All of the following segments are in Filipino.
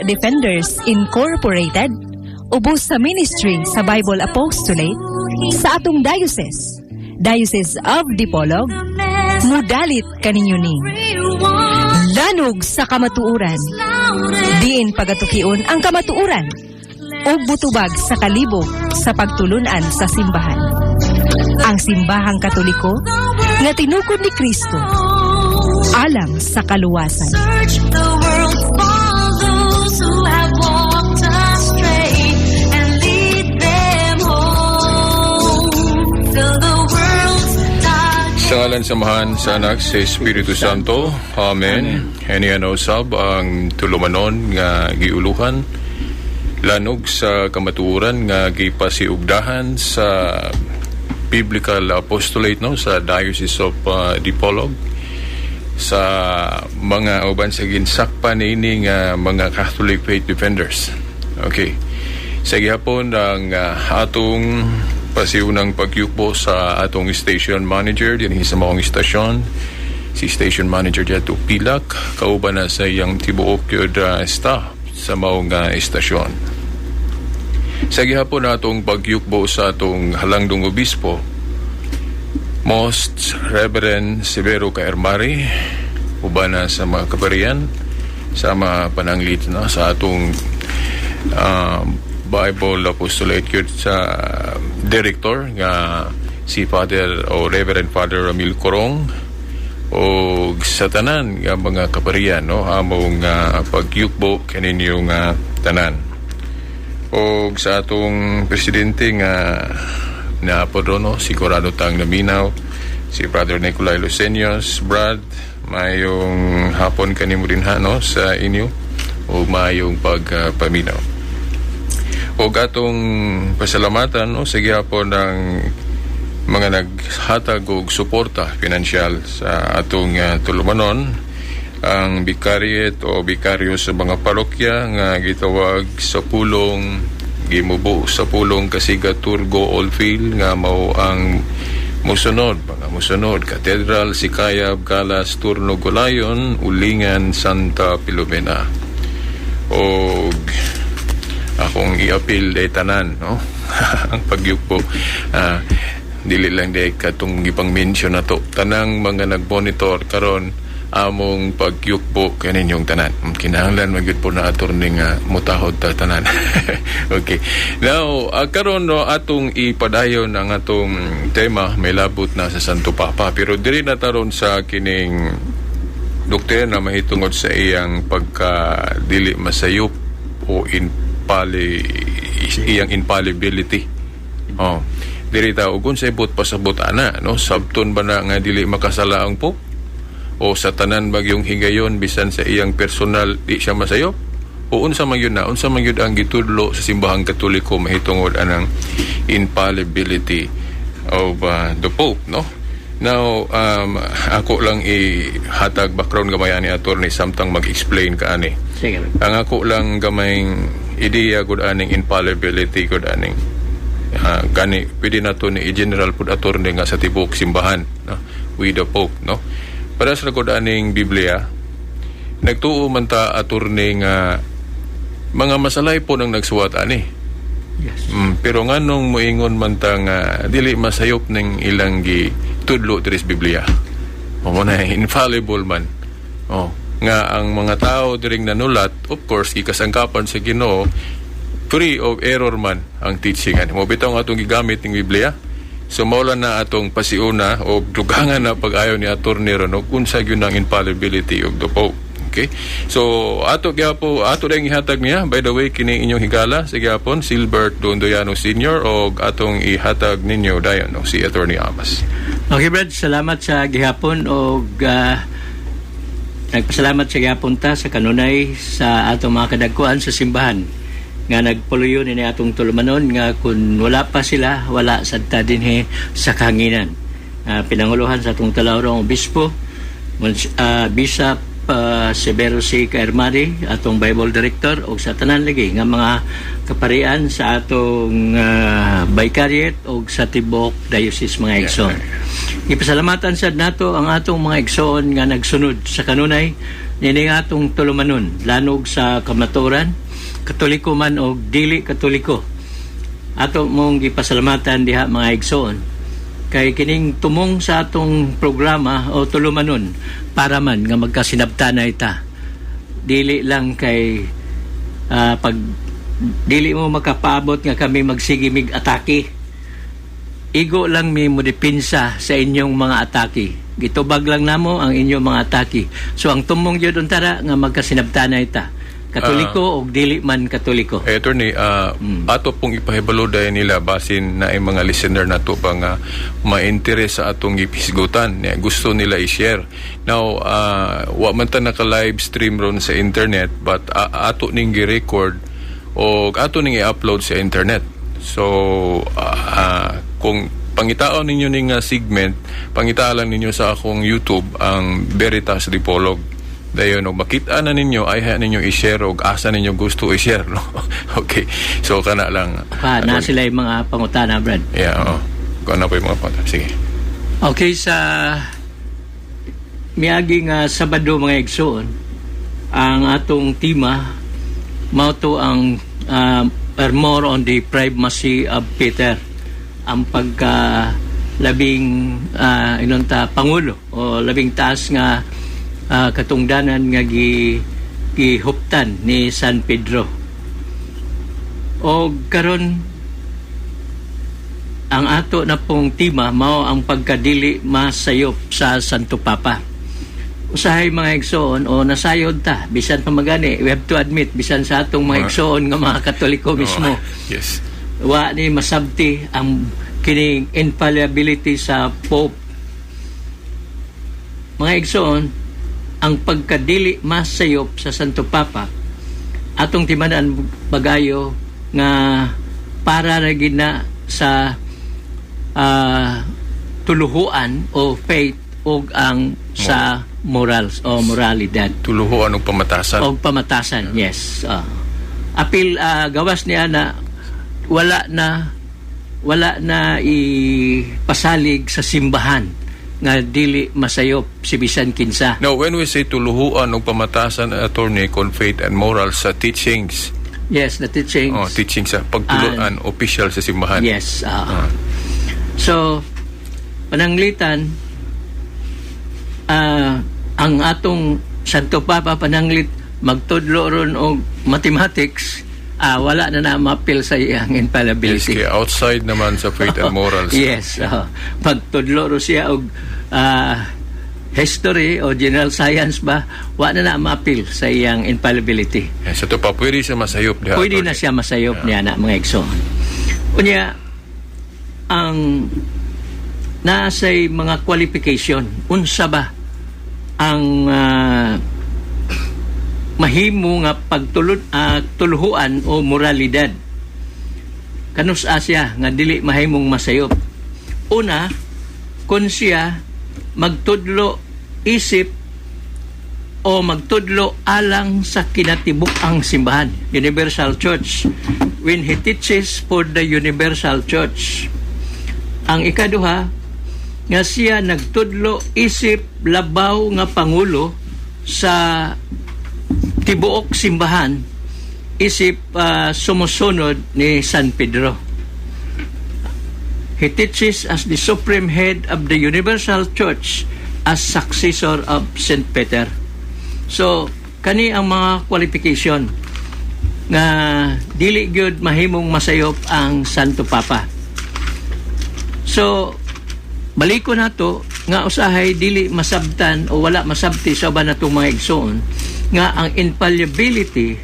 Defenders Incorporated, ubos sa ministry sa Bible Apostolate sa atong Diocese of Dipolog, mudalit kaninyo ni lanog sa kamatuuran, diin pagatukion ang kamatuuran, ug butubag sa kalibog sa pagtulunan sa simbahan. Ang simbahang Katoliko nga tinukod ni Kristo alang sa kaluwasan. Sa ngalan samahan sa anak sa Espiritu Santo. Amen. Henian usab ang tulumanon nga giuluhan lanog sa kamatuoran nga gipasiugdahan sa Biblical Apostolate sa Diocese of Dipolog, sa mga uban sa ginsakpan ini nga mga Catholic Faith Defenders. Okay. Sa gihapon ang atong pasiunang pagyukbo sa atong station manager din sa maong istasyon, si station manager dito Pilak, kauban na sa iyang tibuok yun staff sa maong istasyon. Sa gihapon atong pagyukbo sa atong halangdong obispo, Most Reverend Severo Caermari, uban na sa mga kabarian, sa mga pananglit sa atong Bible Apostolate yun sa director nga si Father o Reverend Father Ramil Corong, o sa tanan nga mga kaparian among pagyukbo kaninyong tanan, o sa atong presidente nga naapod sigurado tang naminaw si Brother Nicolay Lucenios. Brad, mayong hapon kanimo din sa inyo, o mayong pagpaminaw. O gatong pasalamatan sa gihapon ng mga naghatag og suporta pinansyal sa atong tulumanon, ang Vicariate o Vicaryo sa mga parokya nga gitawag sa pulong gimubo sa pulong Kasiga Turgo Oldfield nga mao ang musunod Cathedral, Sikayab, Galas, Turno, Gulayon, Ulingan, Santa Filomena. O akong i-appeal day tanan ang pagyukbo, dili lang day katong gipang mention na to, tanang mga nagmonitor karon among pagyukbo kaninyong tanan. Kinahanglan magyud po na attorney nga mutahod ta tanan. Okay, now karon atong ipadayon ang atong tema, may labot na sa Santo Papa, pero diri na taron sa kining doktrina na mahitungod sa iyang pagka dili masayop o iyang infallibility. Diri ta ug unsay but pasabot ana sabton ba na nga dili makasala ang Pope, o sa tanan bagyong higayon bisan sa iyang personal di siya masayop, o unsa man gyud ang gitudlo sa simbahang Katoliko mahitungod anang infallibility of the Pope. Now ako lang ihatag background gamay ani attorney samtang mag-explain ka ani. Sige. Ang ako lang gamayng ideya gud aning infallibility gud aning gani pwede na to ni general pud attorney nga sa tibok simbahan with the Pope para sa gud aning Biblia nagtuo man ta attorney nga mga masalay po nang nagsuwat ani. Yes. Pero nganong moingon man ta nga dili masayop ning ilang gitudlo diri sa Biblia, mo na infallible man nga ang mga tao diring nanulat, of course ikasangkapan sa Ginoo, free of error man ang teachingan. Mo bitaw nga atong gigamit ning Biblia, so mawala na atong pasiuna o dugangan na pag-ayo ni attorney ron kung sa gyud ang infallibility of the Pope. Okay, so ato dayong ihatag niya, by the way, kini inyong higala sa gihapon Silbert Dondoyano Sr. o atong ihatag ninyo dayon si Attorney Amas. Okay, Brad, salamat sa gihapon o nagpasalamat sa gihapon ta sa kanunay sa atong mga kadagkuan sa simbahan nga nagpuluyon ini atong tulumanon nga kung wala pa sila wala sadta dinhi sa kahanginan. Pinanguluhan sa atong talawrong obispo Bishop Severo C. Caermari, atong Bible Director, o sa tanan lagi nga mga kaparian sa atong Vicariate o sa tibok diocese mga igsoon. Ipasalamatan sad nato ang atong mga igsoon nga nagsunod sa kanunay nini nga atong tulumanon lanog sa kamaturan, katoliko man o dili katoliko. Ato mong gipasalamatan diha mga igsoon kay kining tumong sa atong programa o tulumanon para man nga magkasinabtanay ta. Dili lang kay pag dili mo makapaabot nga kami magsigimig atake. Igo lang mi mo dipinsa sa inyong mga atake. Gitubag lang namo ang inyong mga atake. So ang tumong gyud untara nga magkasinabtanay ta. Katoliko o dili man katoliko. Attorney, ato pong ipahibalo dahil nila basin na ay mga listener na to pang ma-interest sa atong ipisgutan. Gusto nila i-share. Now, wa man ta naka-live stream ron sa internet but ato ning gi-record o ato ning i-upload sa internet. So, kung pangitaon ninyo ning segment, pangitaan lang ninyo sa akong YouTube ang Veritas Dipolog. Dayon, makita na ninyo, ay ninyo i-share o asa ninyo gusto i-share, no? Okay. So, kana lang. Na sila yung mga pangutana, Brad. Yeah, oo. Kung ano po yung mga pangutana. Sige. Okay, sa miaging Sabado, mga igsoon, ang atong tema, mauto ang more on the primacy of Peter. Ang labing Pangulo o labing taas nga katungdanan nga gihuptan ni San Pedro. O karon ang ato na pong tema mao ang pagkadili masayop sa Santo Papa. Usahay mga igsoon o nasayod ta bisan pa magani, we have to admit bisan sa atong mga igsoon nga mga Katoliko mismo. Yes. Wa ni masabti ang kining infallibility sa Pope. Mga igsoon, ang pagkadili masayop sa Santo Papa atong timanan bagayo nga para ra gid na sa tuluhuan o faith o ang sa morals o moralidad. Tuluhuan og pamatasan. O pamatasan, yes. Apil gawas niya na wala na ipasalig sa simbahan nga dili masayop si bisan kinsa. Now, when we say tuluhuan og pamatasan, attorney, con faith and morals sa teachings. Yes, the teachings. Teachings sa pagtuluan official sa simbahan. Yes. So, pananglitan, ang atong Santo Papa pananglit magtudlo ron og mathematics, wala na mapil sa iyang infallibility. Yes, outside naman sa faith and morals. Yes. Pagtudlo ro siya og history o general science ba, wala na mapil sa iyang infallibility. Yes, ito pa, pwede siya masayop. Pwede na siya masayop niya na mga igsoon. Unya, ang nasay mga qualification, unsa ba ang mahimo nga tuluhuan o moralidad kanus asya nga dili mahimong masayop. Una, kung siya magtudlo isip o magtudlo alang sa kinatibuk-ang simbahan, Universal Church, when he teaches for the Universal Church. Ang ikaduha, nga siya nagtudlo isip labaw nga pangulo sa tibuok simbahan isip sumusunod ni San Pedro. He teaches as the supreme head of the Universal Church as successor of St. Peter. So, kani ang mga qualification nga dili gyud mahimong masayop ang Santo Papa. So, baliko na to nga usahay dili masabtan o wala masabti sa ba natong mga igsoon nga ang infallibility,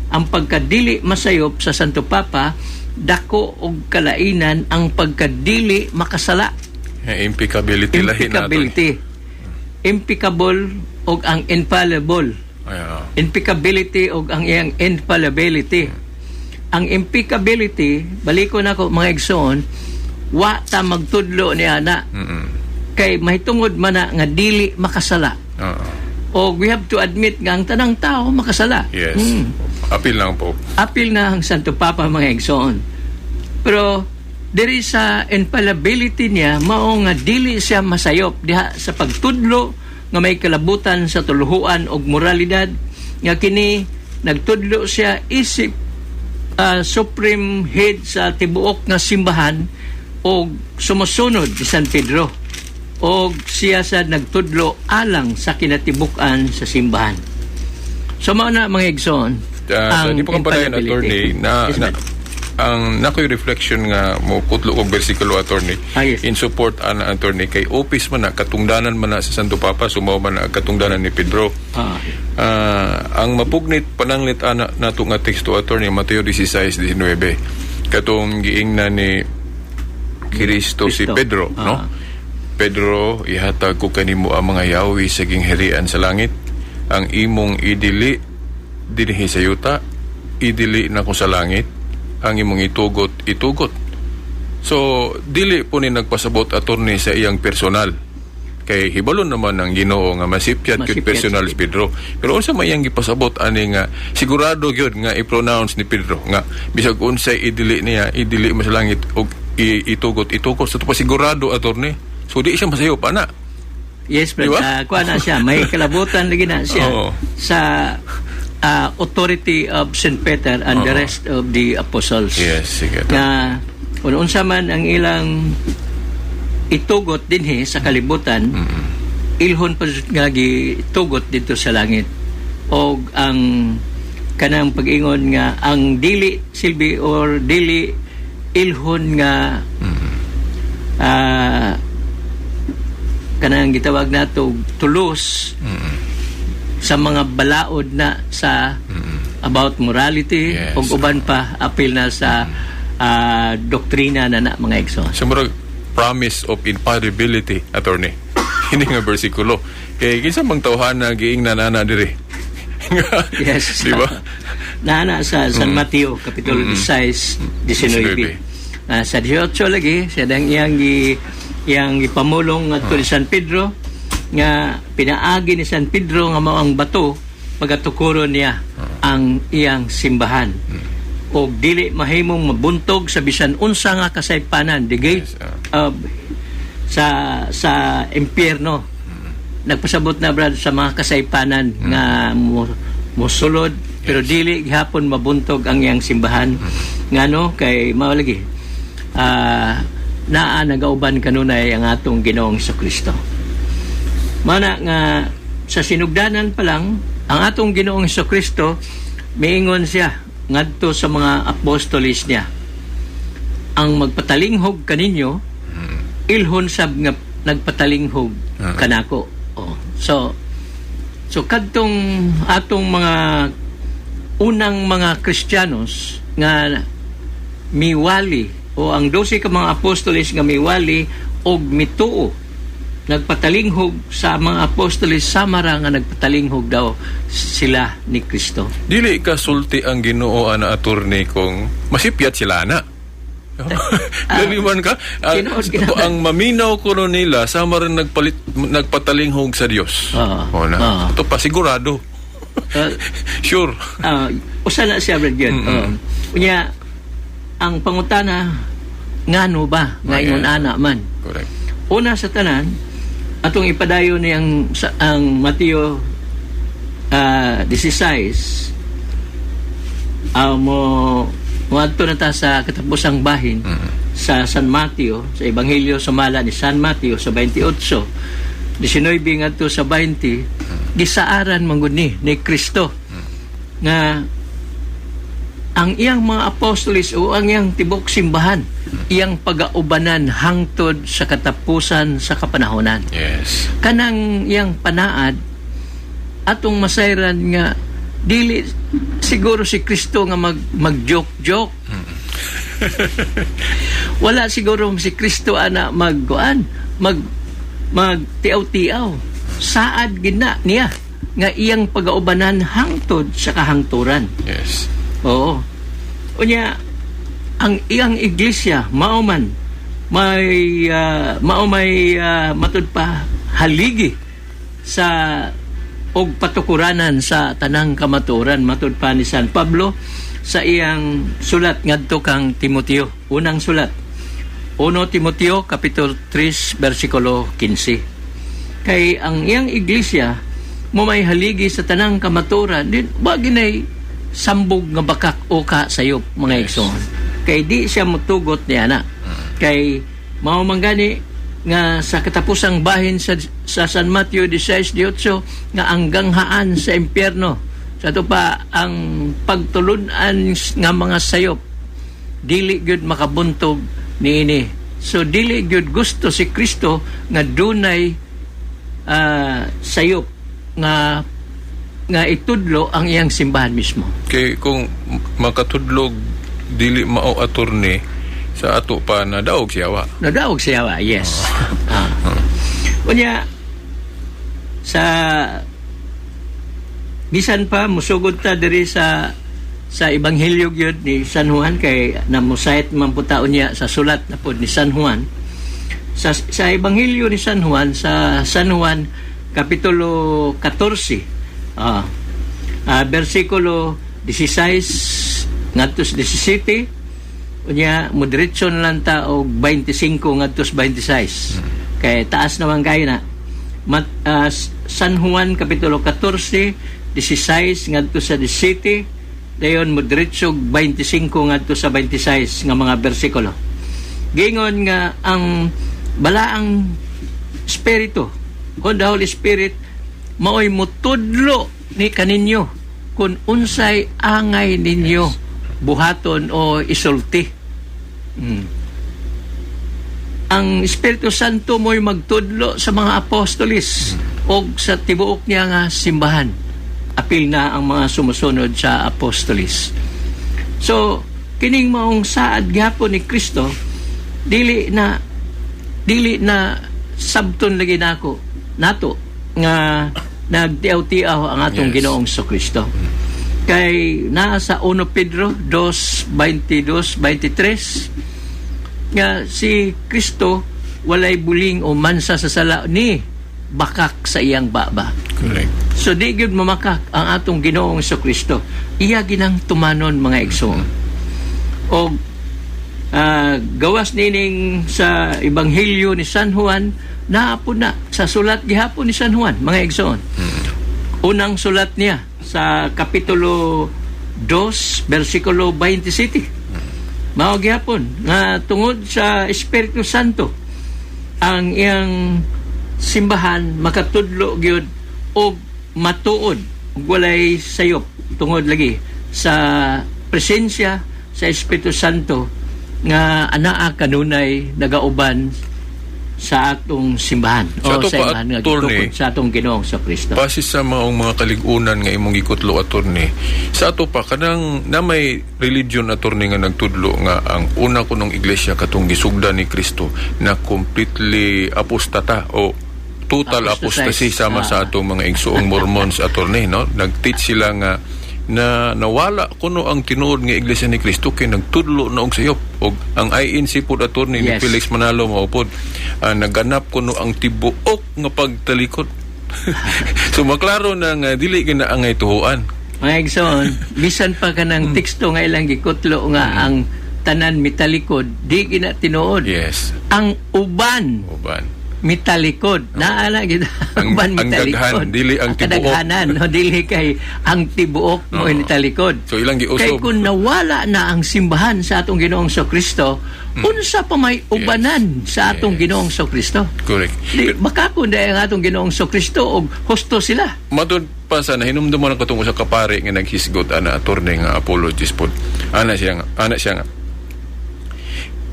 ang pagkadili masayop sa Santo Papa, dako og kalainan ang pagkadili makasala. Impeccability lahi nato. Impeccable og ang infallible. Impeccability og ang iyang infallibility. Ang impeccability, baliko na ko mga igsoon, wa ta magtudlo niya na kay mahitungod man na nga dili makasala. O we have to admit nga ang tanang tao makasala. Yes. Apil lang po. Apil na ang Santo Papa mga igsoon. Pero diri sa infallibility niya mao nga dili siya masayop diha sa pagtudlo nga may kalabutan sa tuluhuan og moralidad, nga kini nagtudlo siya isip supreme head sa tibuok nga simbahan og sumusunod ni San Pedro, og siya sa nagtudlo alang sa kinatibuk-an sa simbahan. So mao na mga igsoon ang di pa kampanayan, attorney, Yes, ma'am. ang nakoy reflection nga mo kutlo og bersikulo, attorney, Yes. in support ana, attorney, kay opis man na katungdanan man na sa Santo Papa, sumaw man na katungdanan ni Pedro. Ang mapugnit pananglit ana nato nga teksto, attorney, Mateo 16:19, katong giingna ni Kristo si Pedro, no? Pedro, ihatag ko kanimo ang mga yawi sa gingherian sa langit, ang imong idili dinhi sa yuta, idili na ko sa langit, ang imong itugot. So, dili po ni nagpasabot, attorney, sa iyang personal. Kay hibalon naman ang Ginoo nga masipyat gyud personal si Pedro. Pero unsa may iyang gipasabot ani nga sigurado gyud nga i-pronounce ni Pedro nga bisag unsay idili niya, idili mo sa langit og itugot. So, ito pa sigurado, attorney. So, di siya masayop, ana. Yes, but Diba? kuha na siya. May kalabutan lagi na siya Oo. sa authority of St. Peter and the rest of the apostles. Yes, sige. Na kung unsa man ang ilang itugot dinhi sa kalibutan, ilhon pa nga gitugot dito sa langit. O ang kanang pag-ingon nga ang dili silbi or dili ilhon nga kanang gitawag nato tulos sa mga balaod na sa about morality, Yes. o uban pa apil na sa doktrina na mga igsoon. So, murag promise of infallibility, attorney. Hindi nga bersikulo. Kaya kinsa mang tawhan na giing nanana diri. Yes. Di ba? Nana sa San Mateo kapitulo 16:19. Sa 18 lagi siya dang iyang ipamulong ngadto ni San Pedro nga pinaagi ni San Pedro nga mao ang bato pagatukuron niya ang iyang simbahan. O dili mahimong mabuntog sa bisan unsa nga kasaypanan, the gate of sa impyerno. Nagpasabot na brad sa mga kasaypanan nga musulod pero dili gihapon mabuntog ang iyang simbahan. Ngano kay mao lagi naa nagauban kanunay ang atong Ginoong Jesucristo. Mana nga sa sinugdanan pa lang ang atong Ginoong Jesucristo miingon siya ngadto sa mga apostolis niya, ang magpatalinghog kaninyo ilhon sab nga nagpatalinghog kanako. So kadtong atong mga unang mga Kristiyanos nga miwali o ang 12 ka mga apostolis nga miwali og mituo nagpatalinghog sa mga apostolis samara nga nagpatalinghog daw sila ni Kristo. Dili ka sulti ang Ginoo ana, attorney, kung masipyat sila na. Laliman ka ang maminaw kuno nila sama rin nagpatalinghog sa Dios. Ito pa sigurado. Sure. Usa na siya brad yun. Unya ang pangutana ngano ba ngayon ana man. Correct. Una sa tanan atong ipadayon niyang ang Mateo 16 mo adto na ta sa katapusang bahin sa San Mateo, sa Ebanghelyo sumala ni San Mateo sa 28 19 ngadto sa 20 gisaaran manggod ni Kristo nga ang iyang mga apostolis o ang iyang tibok simbahan iyang pagaubanan hangtod sa katapusan sa kapanahonan. Yes. Kanang iyang panaad atong masayran nga dili siguro si Kristo nga mag-joke-joke. Wala siguro si Kristo ana magtiaw-tiaw. Saad gina niya nga iyang pagaubanan hangtod sa kahangturan. Yes. Oo. Unya ang iyang iglesia maoman may matud pa haligi sa og patukuranan sa tanang kamaturan matud pa ni San Pablo sa iyang sulat ngadto kang Timoteo. Unang sulat 1 Timoteo kapitulo 3 bersikulo 15. Kay ang iyang iglesia mo may haligi sa tanang kamaturan, din wag ginay sambog nga bakak o ka sayop mga igsoon. Kay di siya mutugot niya na. Kay mao man gani nga sa katapusang bahin sa San Mateo 16:18 nga ang ganghaan sa impyerno. Sa ito pa ang pagtulunan nga mga sayop dili gyud makabuntog niini. So dili gyud gusto si Kristo nga dunay sayop nga itudlo ang iyang simbahan mismo. Kay kung makatudlog dili mao attorney sa ato pa na daog siyawa. Nadaog siya, yes. Kunya, sa bisan pa, musugod ta diri sa Ebanghelyo gyud ni San Juan, kay namusayt man po taon niya sa sulat na po ni San Juan. Sa Ebanghelyo ni San Juan, sa San Juan, Kapitulo 14, versikulo 16 ngadtos 17, unya moderation lang ta og 25 ngadtos 26. Kay taas naman kayo na. San Juan Kapitulo 14, 16 ngadtos sa 17, dayon moderation 25 ngadtos sa 26 nga mga bersikulo. Gingon nga ang balaang Espiritu, o the Holy Spirit, maoy mutudlo ni kaninyo kung unsay angay ninyo buhaton o isulti. Ang Espiritu Santo mo'y magtudlo sa mga apostolis o sa tibuok niya nga simbahan. Apil na ang mga sumusunod sa apostolis. So, kining maong saad gyapon ni Kristo, dili na sabton lagi nato nga nagtiaw-tiaw ang atong Ginoong Kristo. Kay nasa 1 Pedro 2:22-23 nga si Kristo walay buling o mansa sa sala ni bakak sa iyang baba. Correct. So di gyud mamakak ang atong Ginoong Kristo. Iya ginang tumanon mga igsoon. O gawas nining sa Ebanghelyo ni San Juan naapod na sa sulat gihapon ni San Juan mga igsoon. Unang sulat niya sa Kapitulo 2, versikulo 27. Mao gyapon nga tungod sa Espiritu Santo ang iyang simbahan makatudlo gyud og matuod ug walay sayop tungod lagi sa presensya sa Espiritu Santo nga anaa kanunay nagauban sa atong simbahan o sa simbahan nga gitukod sa atong Ginoong Kristo. Base sa mga kaligunan nga imong gikutlo attorney, sa ato pa kanang na may religion attorney nga nagtudlo nga ang una kunong iglesia katong gisugdan ni Kristo na completely apostata o total apostasy sama sa atong mga igsoong Mormons attorney, no? Nag-teach sila nga na nawala kuno ang tinuod nga iglesia ni Kristo kay nagtudlo na og sayop og ang INC pud attorney ni Felix Manalo maupod naganap kuno ang tibuok nga pagtalikod. So maklaro na nga dili ginaangay tuhuan. Mga igsoon, bisan pa kanang teksto nga ilang gikutlo nga ang tanan mitalikod di gina tinuod. Yes. Ang uban mitalikod. Naala gid ang uban mitalikod. Dili ang tibuok. Kadaghanan, no, dili kay ang tibuok mo mitalikod. So ilang giusob. Kay kung nawala na ang simbahan sa atong Ginoong Kristo, unsa pa may ubanan sa atong Ginoong Kristo? Correct. Baka kung dahil ang atong Ginoong Kristo og husto sila. Matod pa sa nahinumdum mo na katong sa kapare nga naghisgot ana attorney nga apologist pod. Ana siya nga.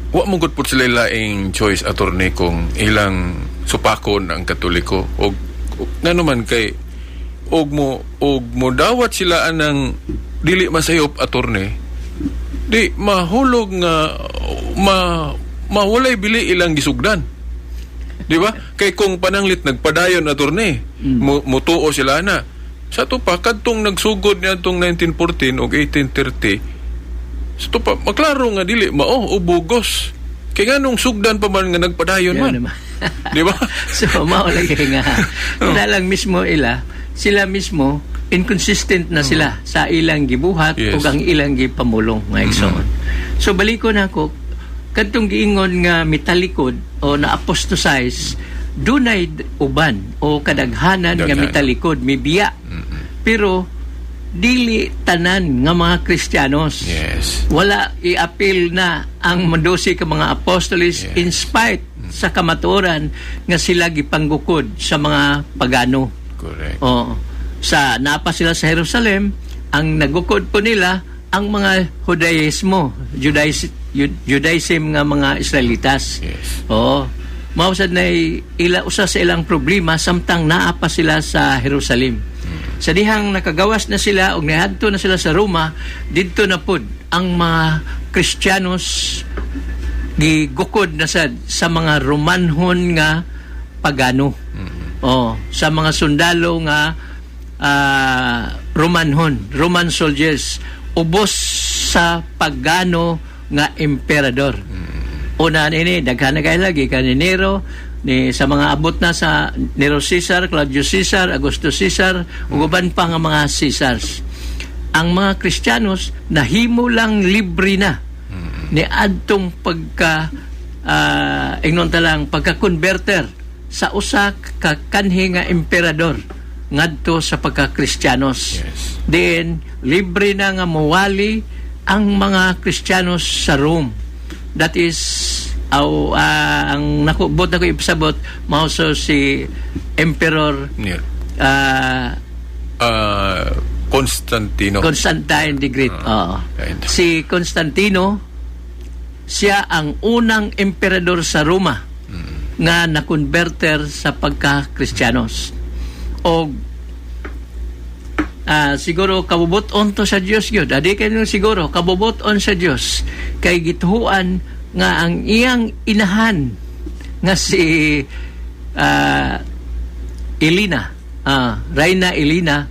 Wa mo gud pud sila laing choice attorney kung ilang supakon ang Katoliko og ngano man kay og mo dawat sila anang dili masayop attorney. Di mahulog nga mawalay bili ilang gisugdan. Di ba? Kay kung pananglit nagpadayon attorney, mutuo sila na. Sa to pa kadtong nagsugod niya tong 1914 o 1830. So to pa maklaro nga dili mao o bugos. Kay nganong sugdan pa man nga nagpadayon man. Di ba? So mao lagi nga. Lang mismo sila mismo inconsistent na sila sa ilang gibuhat ug ang ilang gipamulong nga igsoon. So balikon ako kadtong giingon nga mitalikod o na apostatize dunay uban o kadaghanan nga Daghan. mitalikod, mibiya. Pero dili tanan nga mga Kristiyanos. Yes. Wala i-appeal na ang madosi ka mga apostoles Yes. in spite sa kamatuoran nga sila gipanggukod sa mga pagano. Correct. O sa napa sila sa Jerusalem, ang nagukod po nila ang mga Judaism nga mga Israelitas. Yes. Oo. Mausad na ila usa sa ilang problema samtang naa pa sila sa Jerusalem. Sa dihang nakagawas na sila o nahadto na sila sa Roma, didto na pud ang mga Kristiyanos gigukod na sa mga Romanhon nga pagano. Sa mga sundalo nga Roman soldiers, ubos sa pagano nga emperador. Una ini daghan na kay lagi kaninero ni sa mga abot na sa Nero Caesar, Claudius Caesar, Augusto Caesar, ug uban pa nga mga Caesars. Ang mga Kristiyanos nahimo lang libre na ni adtong pagka-converter sa usa ka kanhi nga emperador ngadto sa pagka-Kristiyanos. Yes. Then libre na nga mawali ang mga Kristiyanos sa Rome. That is ang nakubot na ko ipasabot mauso si Emperor Yeah. Constantino. Constantine the Great. Oo. Right. Si Constantino, siya ang unang emperador sa Roma nga nakonverter sa pagka-Kristiyanos. O siguro kabubuton to sa Dios gyud. Adi kayo siguro kabubuton sa Dios kay gituhuan nga ang iyang inahan nga si Elena, Reina Elena,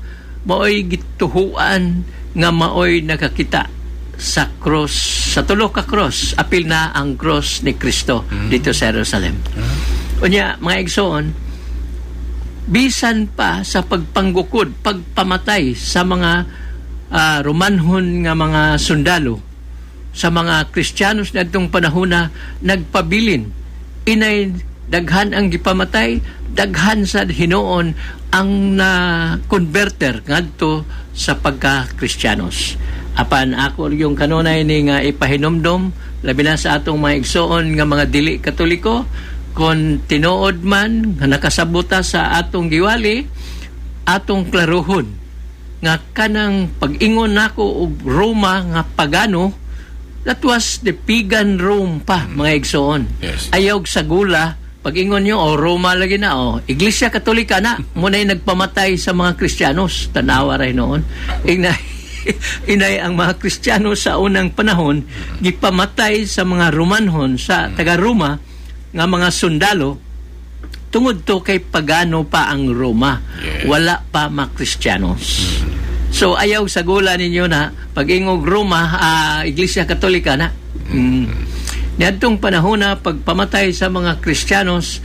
maoy gituhuan nga maoy nakakita sa cross, sa tulo ka cross, apil na ang cross ni Kristo dito sa Jerusalem. Unya, mga igsoon, bisan pa sa pagpanggukod, pagpamatay sa mga Romanhon nga mga sundalo, sa mga Kristiyanos na itong panahon na nagpabilin, inay daghan ang gipamatay, daghan sa hinoon ang na-converter ngadto sa pagka-Kristiyanos. Apan ako yung kanunay ni nga ipahinomdom, labi na sa atong mga igsoon nga mga dili Katoliko, kung tinuod man nga nakasabuta sa atong giwali, atong klaruhon nga kanang pag-ingon nako og Roma nga pagano, that was the pagan Rome pa, mga igsoon. Yes. Ayaw sa gula, pag-ingon nyo, Roma lagi na, Iglesia Katolika na, muna'y nagpamatay sa mga Kristiyanos. Tanawa rin noon. Inay ang mga Kristiyano sa unang panahon gipamatay sa mga Romanhon sa taga-Roma nga mga sundalo tungod to kay pagano pa ang Roma. Yes. Wala pa mga Kristiyanos. So ayaw sa gula ninyo na pag-ingog Roma, Iglesia Katolika na. Niadtong panahon na pagpamatay sa mga Kristiyanos,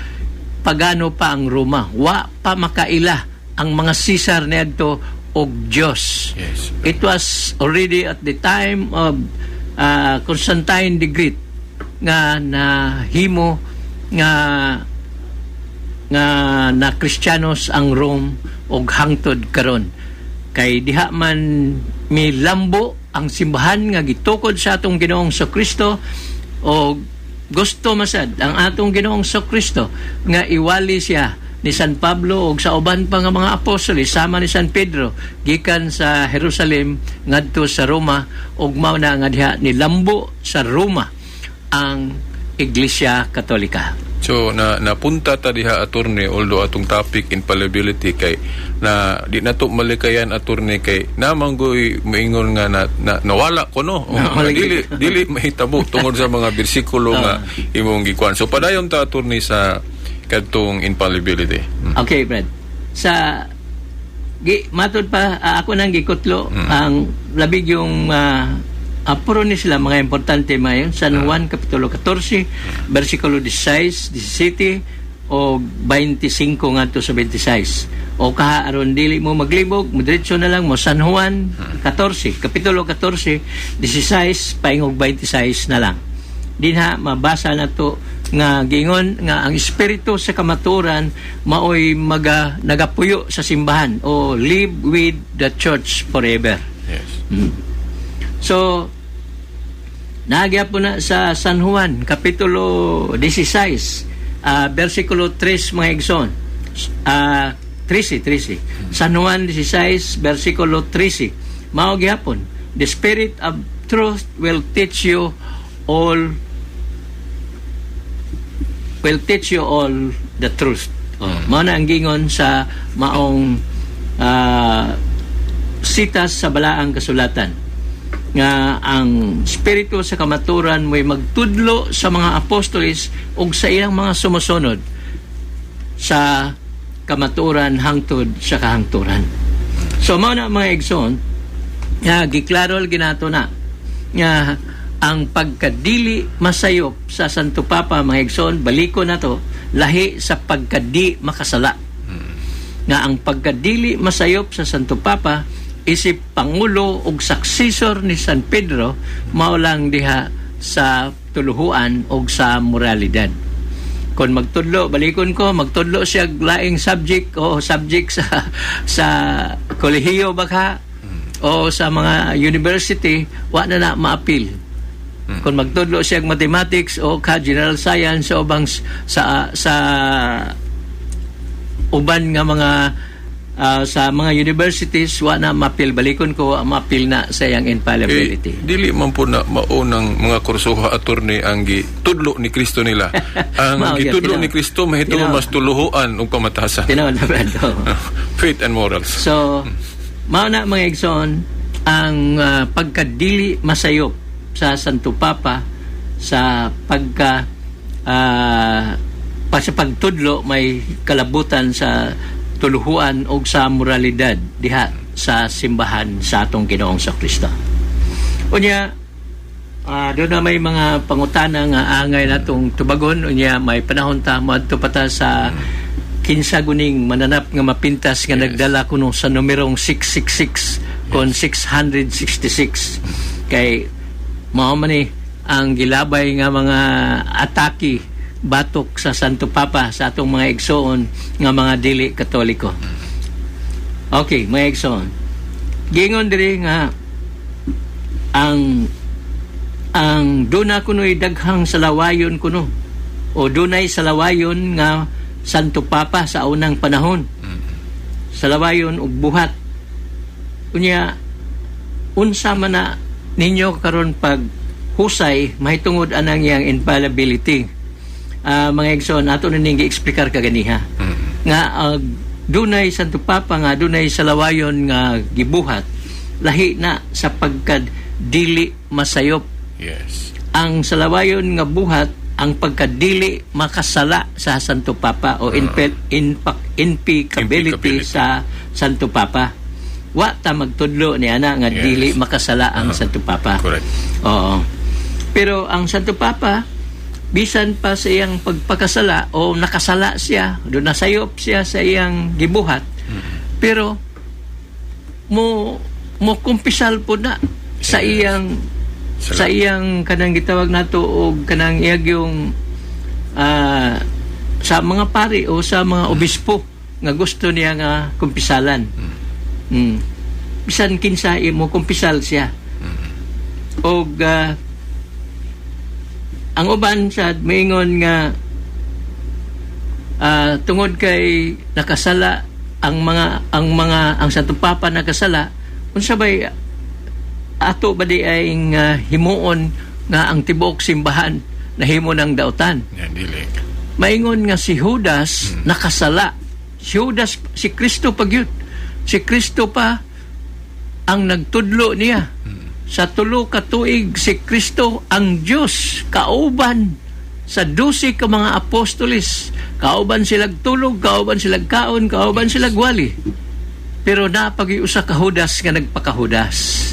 pagano pa ang Roma. Wa pa makaila ang mga Caesar niadto og Dios. Yes. It was already at the time of Constantine the Great nga nahimo nga na Kristiyanos ang Rome og hangtod karon. Kay diha man milambo ang simbahan nga gitukod sa atong Ginoong Kristo o gusto masad ang atong Ginoong Kristo nga iwali siya ni San Pablo o sa uban pa nga mga apostoles sama ni San Pedro gikan sa Jerusalem ngadto sa Roma ug mao na nga diha nilambo sa Roma ang Iglesia Katolika. So napunta ta diha attorney, although atong topic infallibility kay na di nato malikayan attorney kay namanggoy moingon nga nawala ko no. Dili mahitabo tungod sa mga bersikulo nga imong gikuan. So padayon ta attorney sa kadtong infallibility. Okay, Brad. Sa matod pa ako nang gikutlo ang labig yung puro ni sila mga importante mayon. San Juan Kapitulo 14 versikulo 16, 17 o 25 ngadto sa 26. O kaha aron dili mo maglibog, diretso na lang mo San Juan 14, Kapitulo 14, 16 paingog 26 na lang. Dinha mabasa na to nga giingon nga ang espiritu sa kamaturan maoy nagapuyo sa simbahan o live with the church forever. Yes. So nagya po na sa San Juan kapitulo 16 versikulo 3 mga igsoon. 13. San Juan 16 versikulo 13. Mao gyapon, the spirit of truth will teach you all the truth. Mao na ang gingon sa maong sitas sa balaang kasulatan nga ang espiritu sa kamaturan mo'y magtudlo sa mga apostoles ug sa ilang mga sumusunod sa kamaturan hangtod sa kahangturan. So mao na mga igsoon nga giklarol ginato na nga ang pagkadili masayop sa Santo Papa mga igsoon, baliko na to, lahi sa pagkadi makasala. Nga ang pagkadili masayop sa Santo Papa isip Pangulo ug successor ni San Pedro mao lang diha sa tuluhuan ug sa moralidad. Kung magtudlo, balikon ko, magtudlo siya laing subject o subject sa kolehiyo baka o sa mga university, wa na maapil. Kung magtudlo siya mathematics o general science o bang sa uban nga mga sa mga universities wa na mapil, balikon ko mapil na sa yang infallibility. Dili man po na maunang mga kursuha attorney ang gitudlo ni Kristo nila. Ang gitudlo ni Kristo mahitungod mas tuluhuan ug pamatasan. Tinaw na brad. Faith and morals. So mao na mga igsoon ang pagkadili masayop sa Santo Papa sa sa pagtudlo may kalabutan sa tuluhuan o sa moralidad diha sa simbahan sa atong Ginoong Kristo. Unya, doon na may mga pangutana nga angay natong tubagon. Unya, may panahon ta moadto pata sa kinsa guning mananap nga mapintas nga nagdala kuno sa numerong 666 kon 666 kay mao man ni ang gilabay nga mga atake batok sa Santo Papa sa atong mga igsoon nga mga dili Katoliko. Okay, mga igsoon. Gingon diri nga ang duna kuno'y daghang salawayon kuno o dunay salawayon nga Santo Papa sa unang panahon. Salawayon ug buhat. Unya unsa man na ninyo karon pag husay mahitungod anang yang infallibility. Mga igsoon ato na ning gi-explicar kaganiha nga dunay Santo Papa nga dunay salawayon nga gibuhat lahi na sa pagkad dili masayop. Yes. Ang salawayon nga buhat ang pagkadili makasala sa Santo Papa o impeccability sa Santo Papa. Wa ta magtudlo ni ana nga dili makasala ang Santo Papa. Correct. Oo. Pero ang Santo Papa bisan pa sa iyang pagpakasala o nakasala siya, doon nasayop siya sa iyang gibuhat, pero mo kumpisal po na sa iyang kanang gitawag nato o kanang iyagyong sa mga pari o sa mga obispo nga gusto niya nga kumpisalan. Bisan kinsa mo kumpisal siya. Og ang uban sa maingon nga tungod kay nakasala ang Santo Papa nakasala, unsa bay ato ba di ay himuon nga ang tibuok simbahan nahimo ng dautan. Yan dili. Maingon nga si Judas nakasala. Si Judas si Kristo pagyud. Si Kristo pa ang nagtudlo niya. Sa tulo ka tuig si Kristo ang Dios kauban sa 12 ka mga apostoles. Kauban silag tulog, kauban silag kaon, kauban silag wali. Pero napag-iusa ka Judas nga nagpakahudas.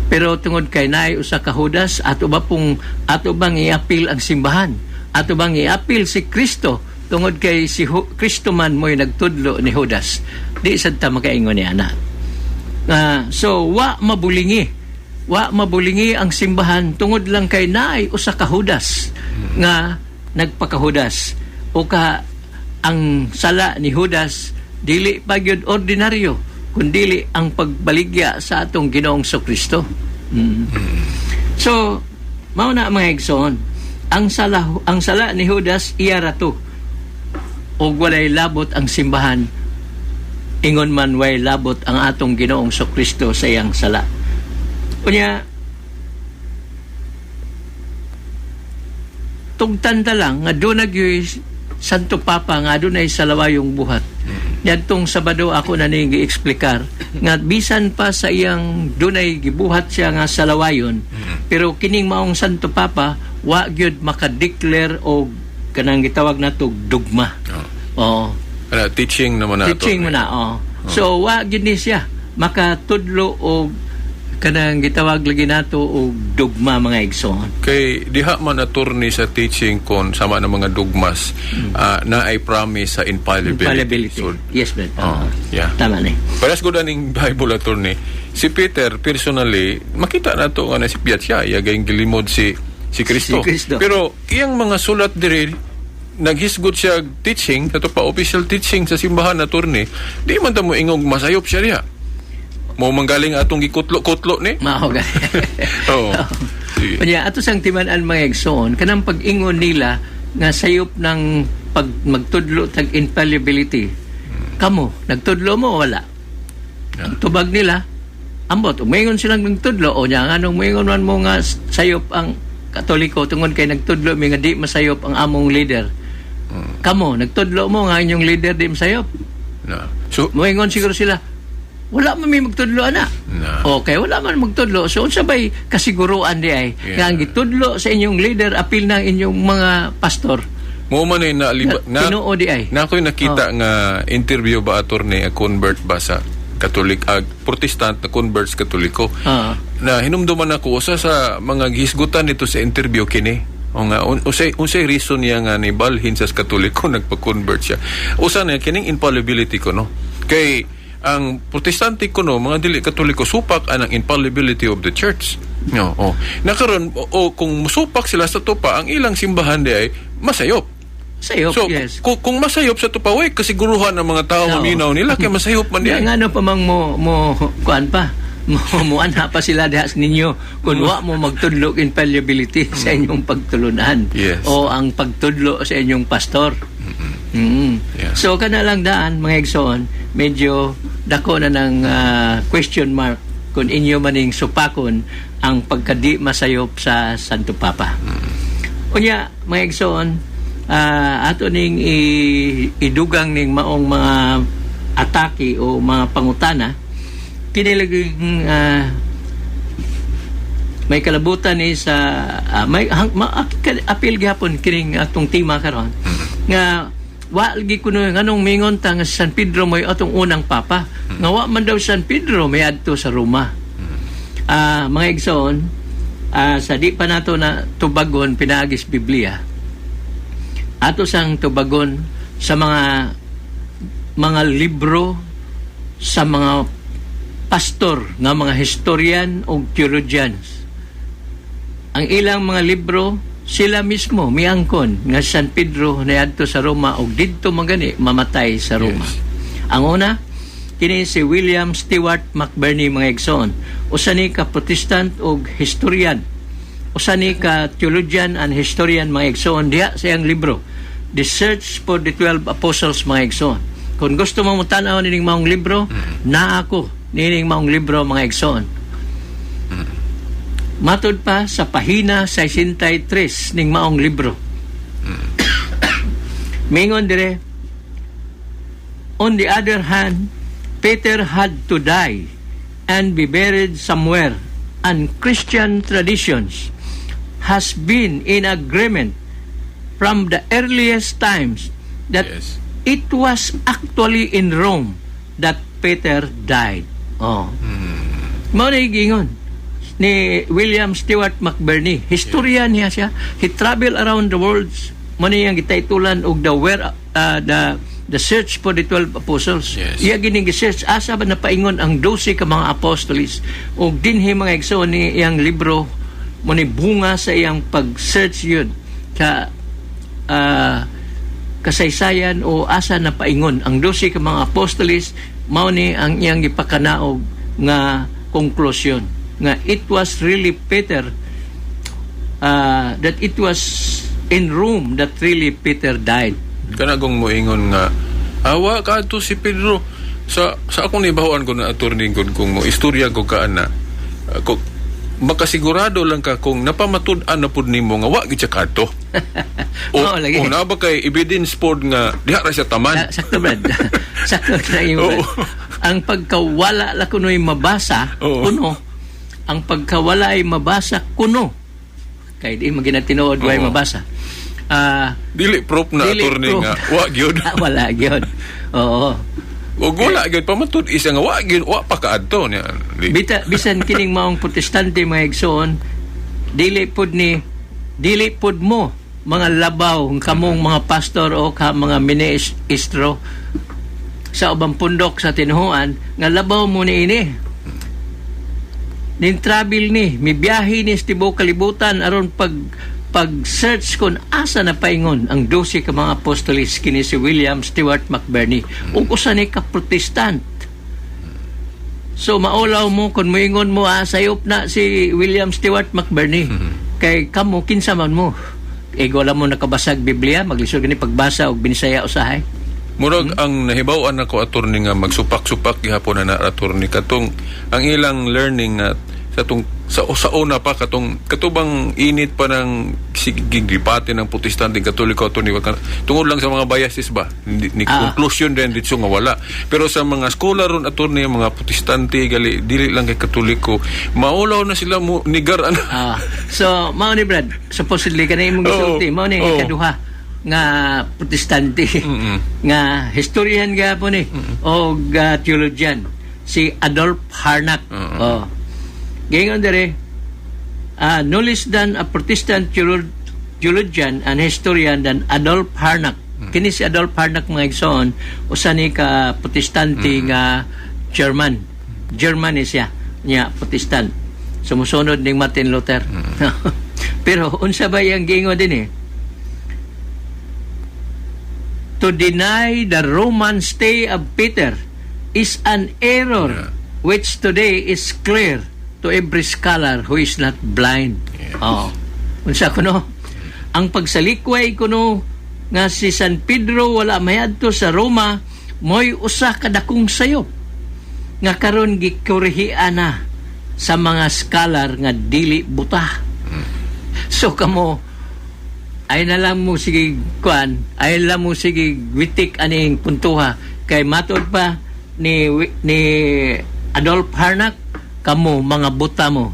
Pero tungod kay naay usa ka Judas, ato bang iapil ang simbahan? Ato bang iapil si Kristo? Tungod kay si Kristo man mo'y nagtudlo ni Judas. Di sad ta makaingon ni ana. So wa mabulingi ang simbahan tungod lang kay naay usa ka Judas nga nagpakahudas o ka ang sala ni Judas dili pa gyud ordinaryo kundi ang pagbaligya sa atong Ginoong Kristo. So mao na mga igsoon, ang sala ni Judas iya rato og walay labot ang simbahan ingon man way labot ang atong Ginoong Kristo sa iyang sala. Unya tugtanda lang nga doon Santo Papa nga doon ay salawayong buhat. Yadtong Sabado ako na ning gi-eksplikar nga bisan pa sa iyang doon ay gibuhat siya nga salawayon, pero kining maong Santo Papa wa gyud makadeclare og kanang gitawag nato dogma. Teaching naman na teaching mo na. So wa gyud ni siya makatudlo og kanang gitawag lagi nato og dogma mga igsoon. Kay diha man attorney sa teaching kon sama ng mga dogmas na ay promise sa infallibility. So, yes, but yeah. Tama ni. Paras gud aning Bible attorney. Si Peter personally makita nato nga na si Piat siya yagay gilimod si Kristo. Pero iyang mga sulat diri naghisgot siya teaching kato pa official teaching sa simbahan attorney. Di man ta mo ingog masayop siya diha. Mo manggaling atong gikutlo-kutlo ni? Mao gani. Kanya ato sang timan-an mga igsoon kanang pag-ingon nila nga sayop ng pag magtudlo tag infallibility. Kamo nagtudlo mo wala. Ang tubag nila ambot umingon silang nagtudlo o nya nganong moingon man mo nga sayop ang Katoliko tungod kay nagtudlo mi nga di masayop ang among leader. Kamo nagtudlo mo nga inyong leader di masayop. So moingon siguro sila wala man may magtudlo ana. Okay, wala man magtudlo. So unsa bay kasiguruan di ay nga ang gitudlo sa inyong leader apil ng inyong mga pastor. Mo man ay tinuo di ay. Na ako'y nakita nga interview ba attorney a convert ba sa Katolik Protestant na converts Katoliko. Na hinumduman ako usa sa mga gihisgutan nito sa interview kini. O nga unsay reason niya nga ni balhin sa Katoliko nagpa-convert siya. Usa na kining infallibility ko no. Kay ang Protestante ko no, mga dili Katoliko supak ang infallibility of the church. Nakaron kung musupak sila sa tupa, ang ilang simbahan di ay masayop. So, yes. Kung masayop sa tupa, way kasiguruhan ng mga tao maminaw nila kay masayop man di ay. Nga pa mang mo kuan pa. Muanha pa sila dihas ninyo kung wa mo magtudlo infallibility sa inyong pagtulunan o ang pagtudlo sa inyong pastor. So kana lang daan mga igsoon, medyo dako na ng question mark kung inyo maning supakon ang pagkadi masayop sa Santo Papa. Unya mga igsoon, ato ning idugang ning maong mga atake o mga pangutana kinilaging may kalabutan ni sa may apil gyapon kining atong tema karon nga wa lagi kuno nganong mingon ta nga San Pedro moy atong unang papa nga wa man daw San Pedro may adto sa Roma. Mga igsoon, sa di pa nato na tubagon pinaagis Biblia, ato sang tubagon sa mga libro sa mga pastor nga mga historian o theologians. Ang ilang mga libro sila mismo miangkon nga San Pedro niadto sa Roma og didto magani mamatay sa Roma. Ang una kini si William Stewart McBurney mga igsoon, usa ni ka Protestant og historian, usa ni ka theologian and historian mga igsoon diha sa iyang libro The Search for the 12 Apostles mga igsoon. Kung gusto mo tan-aw nining maong libro, naa ako nining maong libro mga igsoon. Matod pa sa pahina 63 ning maong libro. Mingon dire, on the other hand, Peter had to die and be buried somewhere, and Christian traditions has been in agreement from the earliest times that it was actually in Rome that Peter died. Mao na gingon ni William Stewart McBurney. Historian niya siya. He traveled around the world. Mano yung gitaytulan og the search for the 12 apostles. Iya gining search asa ba napaingon ang 12 ka mga apostolis og dinhi mga igsoon ni iyang libro mo ni bunga sa iyang pag-search yun ka kasaysayan o asa na paingon ang 12 ka mga apostolis, mao ni ang iyang gipakanaog nga konklusyon nga it was really Peter, that it was in Rome that really Peter died. Kanagong moingon nga awa ka to si Pedro sa akong nibahuan ko na attorney kung mo istorya ko kaana kung makasigurado lang ka kung napamatud-an na pud nimo nga wa gid siya kadto. Oo, lagi. O na ba kay evidence pod nga diha ra siya taman. Sakto, Brad. Sakto na yung ang pagkawala la kuno'y mabasa, Oo. kuno. Ang pagkawala ay mabasa, kuno. Kaya di maginatinood Oo. ay mabasa. Dili proof na Dili attorney proof. nga wa gyud. Wala gyud. Oo. O wala gyud pamatud isa nga wa gyud wa pa kaadto niya. Bisan kining maong protestante mga igsoon, dili pud mo mga labaw kamong mga pastor o mga ministro sa ubang pundok sa tinuhuan nga labaw mo ni ini. Nin travel ni, mibiyahe ni sa tibuok kalibutan aron pag-search kon asa na paingon ang 12 ka mga apostolis kini si William Stewart McBurney ug usa ni ka protestant. So maulaw mo kung moingon mo sayop na si William Stewart McBurney kay kamo kinsa man mo wala mo nakabasag Biblia maglisod gani pagbasa og binisaya usahay. Murag ang nahibaw-an ako attorney nga magsupak-supak gihapon na attorney katong ang ilang learning na sa una pa katubang init pa ng sigigipate ng protestante katoliko attorney tungod lang sa mga biases ba ni conclusion din dito nga wala pero sa mga scholar ron attorney mga protestante gali dili lang kay katoliko maulaw na sila mo nigar so mao ni Brad supposedly kanay imong gisulti mao ni ikaduha nga protestante nga historian gapon ni o theologian si Adolf Harnack. Gingon dere no less than a Protestant theologian and historian than Adolf Harnack. Kini si Adolf Harnack mga igsoon usa ni ka protestante nga German ni siya niya protestant sumusunod ning Martin Luther. Pero unsa ba yang gingon din to deny the Roman stay of Peter is an error which today is clear to every scholar who is not blind. Yes. Unsa kuno? Ang pagsalikway kuno nga si San Pedro wala mayadto sa Roma moy usa ka dakong sayop nga karon gikorihian na sa mga scholar nga dili buta. So kamo ay na lang mo sige witik aning puntuha kay matod pa ni Adolf Harnack kamo mga buta mo.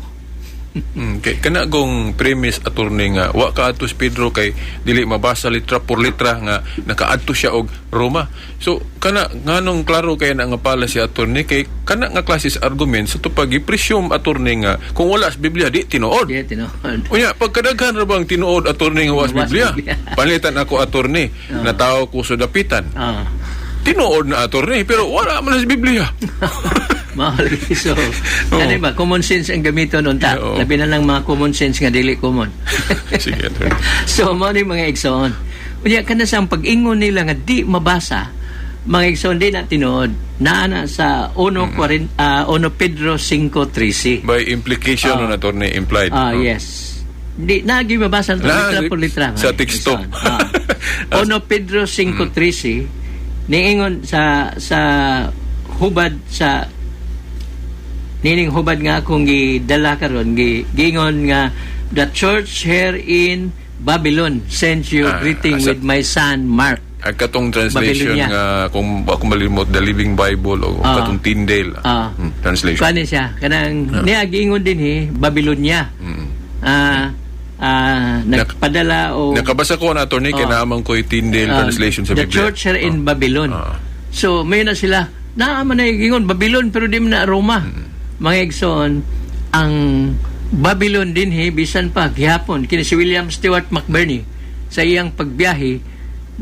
Kay kanagong premise attorney nga wa kaadto si Pedro kay dili mabasa litra por litra nga nakaadto siya og Roma. So kana nganong klaro kay na nga pala si attorney kay kana nga klases argument sa tupag i-presume attorney nga kung wala sa Biblia di tinuod. Di tinuod. Unya pagkadaghan ra bang tinuod attorney nga wa sa Biblia? Palitan ako attorney na tao ko sa dapitan. Tinuod na attorney pero wala man sa Biblia. Mahali. So, ano ba? Common sense ang gamiton nun ta. Labi na lang mga common sense nga dili common. Sige. So, mga mga igsoon. Kaya ka na sa pag-ingon nila nga di mabasa, mga igsoon din na tinuod. Naana sa 1 Pedro 5:13. By implication na attorney implied. Yes. Di nagi mabasa ito litra por litra. Sa teksto. 1 Pedro 5:13 niingon sa hubad sa nining hubad nga akong gidala karon gingon nga the church here in Babylon sends you greeting with my son Mark. Ang katong translation nga kung ako malimot the Living Bible o katong Tyndale translation. Kani siya kanang niya gingon din Babylonia. Nagpadala o nakabasa ko na attorney kay naamang ko Tyndale translation sa Biblia. The church here in Babylon. So may na sila naaman na gingon Babylon pero di man na Roma. Mga igsoon ang Babylon din bisan pa gihapon kini si William Stewart McBurney sa iyang pagbiyahe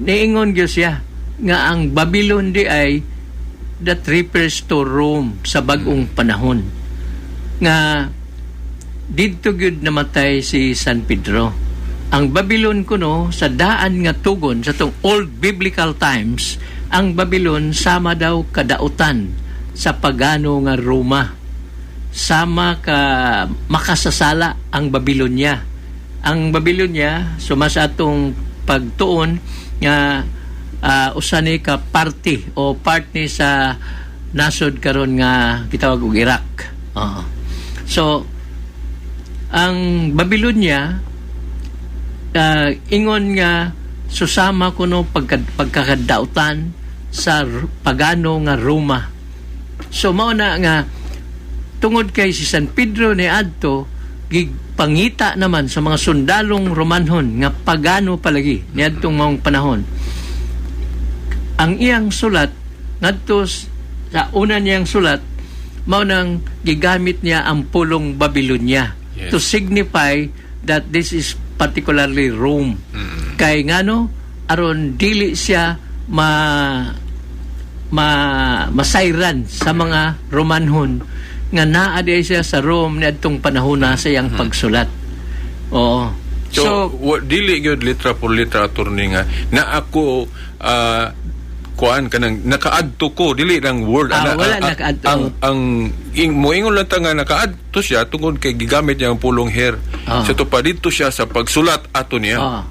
niingon gyud siya nga ang Babylon di ay that refers to Rome sa bag-ong panahon nga didto gyud namatay si San Pedro ang Babylon kuno sa daan nga tugon sa tong old biblical times, ang Babylon sama daw kadautan sa pagano nga Roma. Sama ka makasasala ang Babylonia. Ang Babylonia suma sa atong pagtuon nga usa ni ka party o part ni sa nasod karon nga gitawag og Iraq. So ang Babylonia ingon nga susama kuno pagkakadautan sa pagano nga Roma. So mao na nga tungod kay si San Pedro ni adto gigpangita naman sa mga sundalong Romanhon nga pagano palagi niadtong maong panahon. Ang iyang sulat ngadto sa una niyang sulat mao nang gigamit niya ang pulong Babylonia to signify that this is particularly Rome. Kay ngano aron dili siya masayran sa mga Romanhon nga naa di siya sa Rome niadtong panahon na sa iyang pagsulat. Oo. So dili gyud litra por litra attorney nga na ako kuan kanang nakaadto ko dili lang word wala nakaadto ang moingon lang ta nga nakaadto siya tungod kay gigamit niya ang pulong hair so to pa dito siya sa pagsulat ato niya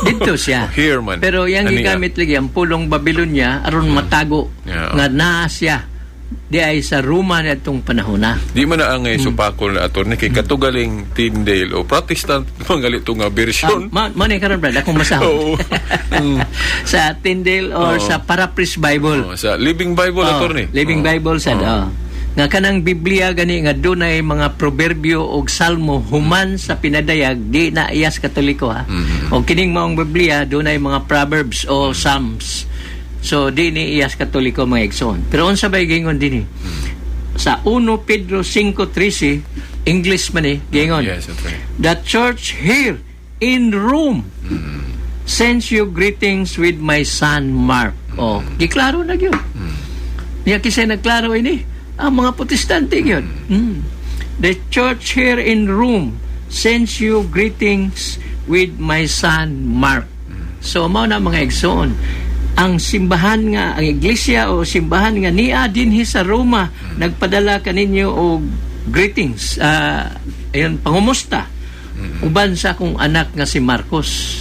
dito siya here man pero yang gigamit lagi ang pulong Babylonia aron matago nga naa siya di ay sa Roma na itong panahon na. Di man na ang supakol na ato ni kay katugaling Tyndale o Protestant mangalito nga version. Mani karon brad akong masahon. Sa Tyndale or sa Paraphrase Bible. Sa Living Bible ato ni. Living Bible sad. Nga kanang Biblia gani nga dunay mga proverbio og salmo human sa pinadayag di na iyas Katoliko ha. O kining maong Biblia dunay mga proverbs o psalms. So, di ni iyas Katoliko mga igsoon. Pero unsa bay gingon din sa 1 Pedro 5:13, English man gingon. Yes, okay. The church here in Rome sends you greetings with my son Mark. Giklaro na gyud. Niya kisay nagklaro ini. Ang mga Protestante gyud. The church here in Rome sends you greetings with my son Mark. So, mao na mga igsoon. Ang simbahan nga, ang iglesia o simbahan nga niya dinhi sa Roma, nagpadala kaninyo og greetings, pangumusta, uban sa akong anak nga si Marcos.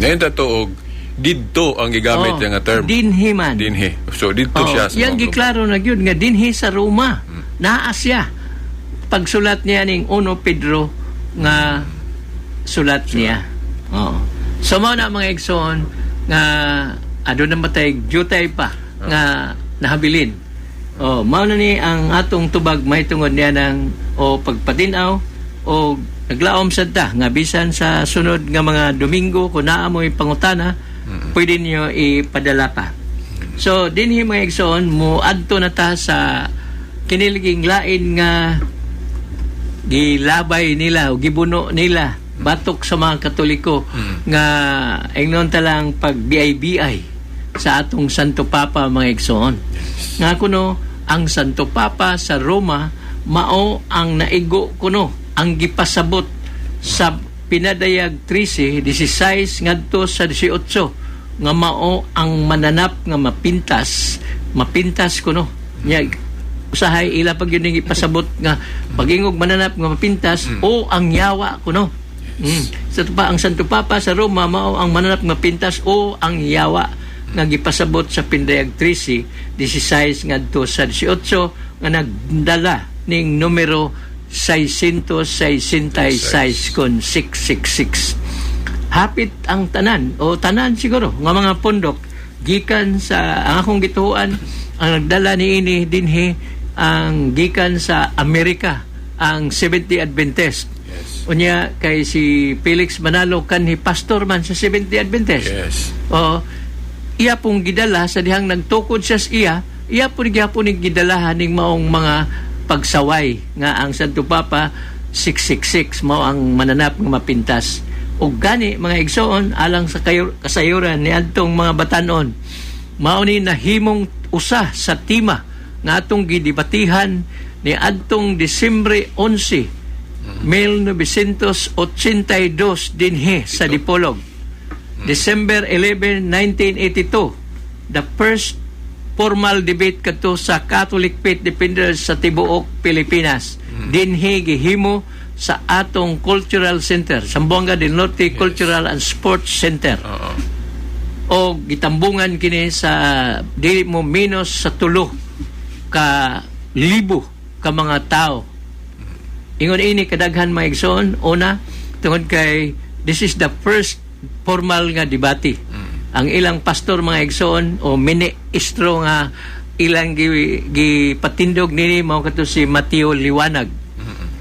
Ngayon og didto ang gigamit nga term. Dinhi man. Dinhi. So, didto siya. Yan giklaro na yun, nga dinhi sa Roma. Naa siya. Pagsulat niya ning 1 Pedro nga sulat niya. So, mao na mga igsoon, nga adto na matay jutay pa nga nahabilin. Mao na ni ang atong tubag may tungod niya ng pagpatinaw o naglaom sad ta nga bisan sa sunod nga mga Domingo kung naa mo'y pangutana pwede niyo ipadala pa. So dinhi mga igsoon mo adto na ta sa kiniliging lain nga gilabay nila o gibuno nila batok sa mga Katoliko nga ingnon talang pag-BI sa atong Santo Papa mga igsoon. Nga kuno ang Santo Papa sa Roma mao ang naigo kuno ang gipasabot sa pinadayag 13, 16 ngadto sa 18 nga mao ang mananap nga mapintas kuno. Nya usahay ila pag yun ipasabot nga pagingog mananap nga mapintas o ang yawa kuno. Sa ang Santo Papa sa Roma mao ang mananap nga pintas o ang yawa nga gipasabot sa pindayag 13, 16 ngadto sa 18 nga nagdala ning numero 666 kon 666. Hapit ang tanan o tanan siguro nga mga pundok gikan sa ang akong gituan ang nagdala niini dinhi ang gikan sa Amerika ang Seventh-day Adventist. Unya kay si Felix Manalo kanhi pastor man sa Seventh-day Adventist. Yes. Iya pong gidala sa dihang nagtukod siya sa iya pong gidalahan ning maong mga pagsaway nga ang Santo Papa 666 mao ang mananap nga mapintas. Ug gani mga igsoon alang sa kasayuran ni adtong mga batanon mao ni nahimong usa sa tema nga atong gidibatihan ni adtong Disyembre 11 1982 dinhi sa Dipolog. December 11, 1982, the first formal debate kadto sa Catholic Faith Defenders sa tibuok Pilipinas. Dinhi gihimo sa atong Cultural Center, Zamboanga del Norte Cultural and Sports Center. O gitambungan kini sa dili mo minus sa 3 ka libo ka mga tao. Ingon ini kadaghan mga igsoon, una tungod kay this is the first formal nga debate. Ang ilang pastor mga igsoon o ministro nga ilang gipatindog nini mao kadto si Mateo Liwanag.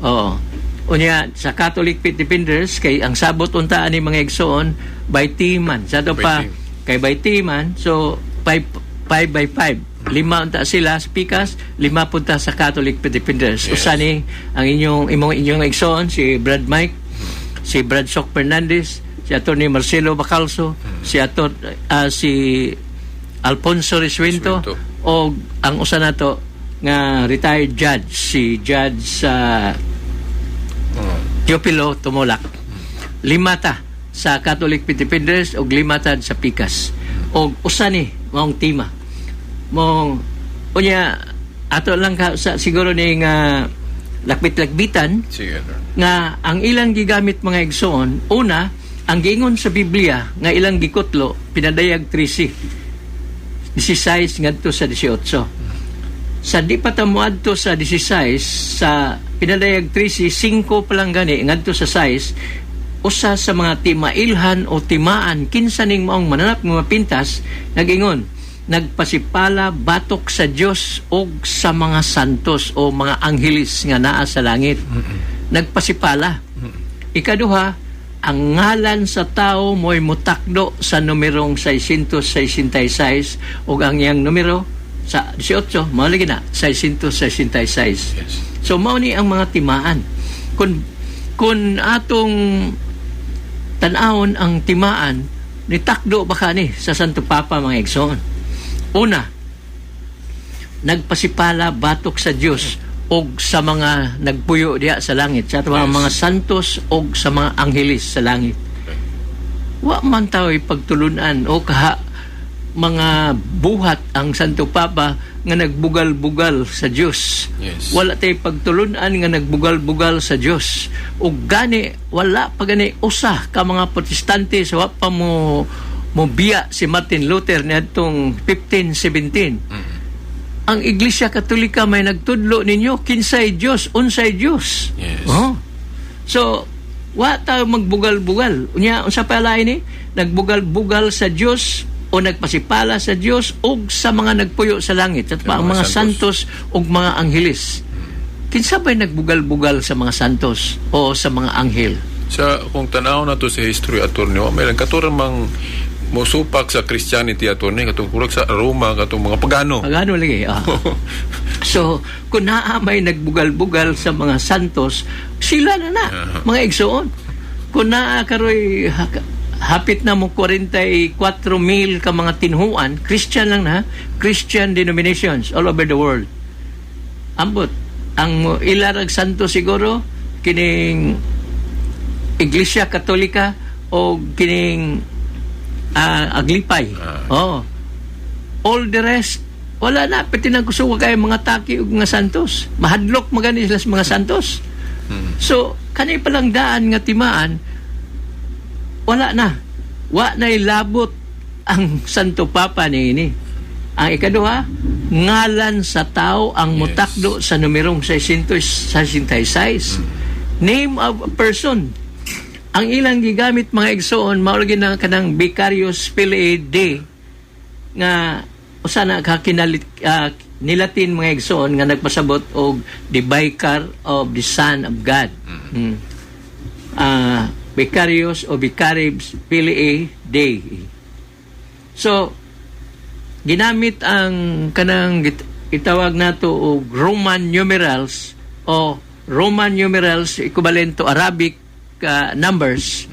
Oo. Unya sa Catholic Faith Defenders kay ang sabot unta ani mga igsoon by teaman. Sa to pa kay by teaman, so 5 by 5. 5 unta sila sa Pikas, 5 punta sa Catholic Faith Defenders. Yes. Usa ni ang inyong igsoon si Brad Mike, si Brad Sok Fernandez, si Atty. Marcelo Bacalso, si Alfonso Riswinto, o ang usa nato nga retired judge, si Judge Teopilo Tumolak. 5 ta sa Catholic Faith Defenders o 5 ta sa Pikas. O usa ni maong tima. Mong unya ato lang ka sa siguro ni nga lakbit-lakbitan nga ang ilang gigamit mga igsoon, una ang giingon sa Biblia nga ilang gikutlo pinadayag 13 ngadto sa 18. Sa di pa ta moadto sa 16 sa pinadayag 13 5 pa lang gani ngadto sa 6 usa sa mga timailhan o timaan kinsa ning maong mananap nga mapintas nagingon nagpasipala batok sa Dios o sa mga santos o mga anghelis nga naa sa langit. Nagpasipala. Ikaduha, ang ngalan sa tao mo'y mutakdo sa numerong 666 o ang iyang numero sa 18, maulagi na 666. Yes. So mao ni ang mga timaan. Kung atong tan-awon ang timaan, nitakdo ba ka ni sa Santo Papa mga igsoon? Una, nagpasipala batok sa Dios og sa mga nagpuyo diha sa langit, sa mga santos og sa mga anghelis sa langit. Wa man tao'y pagtulunan o mga buhat ang Santo Papa nga nagbugal-bugal sa Dios. Yes. Wala tay pagtulunan nga nagbugal-bugal sa Dios. Ug gani wala pa gani usa ka mga protestante sa wa pa mo biya si Martin Luther niadtong 1517. Ang Iglesia Katolika may nagtudlo ninyo kinsay Dios, unsay Dios. Yes. So wa tayo magbugal-bugal. Unya unsa pa lain ni? Nagbugal-bugal sa Dios o nagpasipala sa Dios ug sa mga nagpuyo sa langit at ang mga santos ug mga anghelis. Kinsa ba'y nagbugal-bugal sa mga santos o sa mga anghel? Sa kung tanaw na to sa history attorney, may lang katuran mang mosupak sa Christianity attorney katong kurag sa Roma katong mga pagano. Pagano lagi. So, kung naa may nagbugal-bugal sa mga santos, sila na mga igsoon. Kung naa karoy hapit na mo 44,000 ka mga tinhuan, Christian lang na, Christian denominations all over the world. Ambot, ang ilarag santo siguro, kining Iglesia Katolika o kining Aglipay. All the rest, wala na. Pati na gusto ko kayo mga taki o mga santos. Mahadlok magani sila sa mga santos. So, kanay palang daan nga timaan, wala na. Wa na ilabot ang Santo Papa ni ini. Ang ikaduha, ngalan sa tao ang mutakdo sa numerong 666. Name of a person. Ang ilang gigamit mga igsoon, maulagi na kanang Vicarius Filii Dei nga usa na nilatin mga igsoon nga nagpasabot og the Vicar of the Son of God. Vicarius o Vicarius Filii Dei. So, ginamit ang kanang itawag nato og Roman numerals o Roman numerals equivalent to Arabic numbers.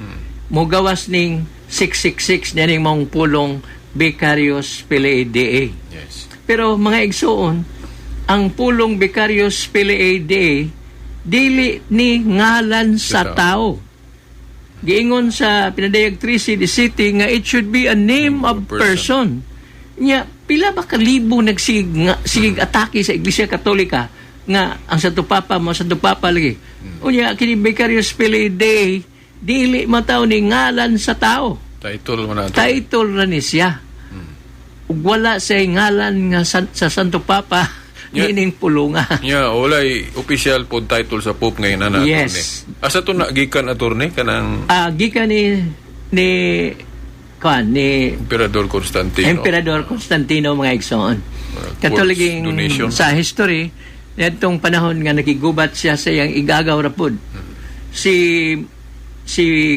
Mo gawas ning 666 nining mong pulong Vicarius Filii Dei. Yes. Pero mga igsoon, ang pulong Vicarius Filii Dei dili ni ngalan sa tao. Giingon sa pinadayag 3 the city nga it should be a name of person. Nya pila ba kalibo nagsigig atake sa Iglesia Katolika nga ang Santo Papa mo Santo Papa lagi. Unya kini Vicarious Filii Dei dili mataw ni ngalan sa tao. Title mo na. Title ra ni siya. Ug wala say ngalan nga sa Santo Papa. Ining pulunga. Walay official po title sa Pope ngayon na yes. attorney. Asa to na gikan attorney kanang gikan ni Emperador Constantino mga igsoon. Katoliging sa history nitong panahon nga nakigubat siya sa iyang igagaw rapod. Si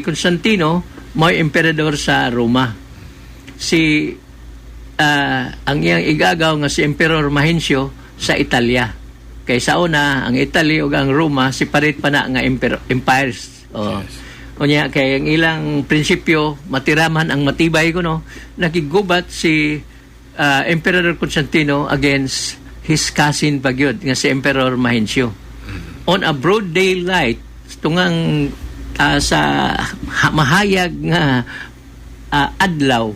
Constantino mo'y emperador sa Roma. Ang iyang igagaw nga si Emperor Mahencio sa Italia. Kay sa una, ang Italy ug ang Roma separate pa na nga empires. Yes. Unya kay ang ilang prinsipyo matiraman ang matibay kuno nakigubat si Emperor Constantino against his cousin pagyud nga si Emperor Mahencio. On a broad daylight tungang sa mahayag nga adlaw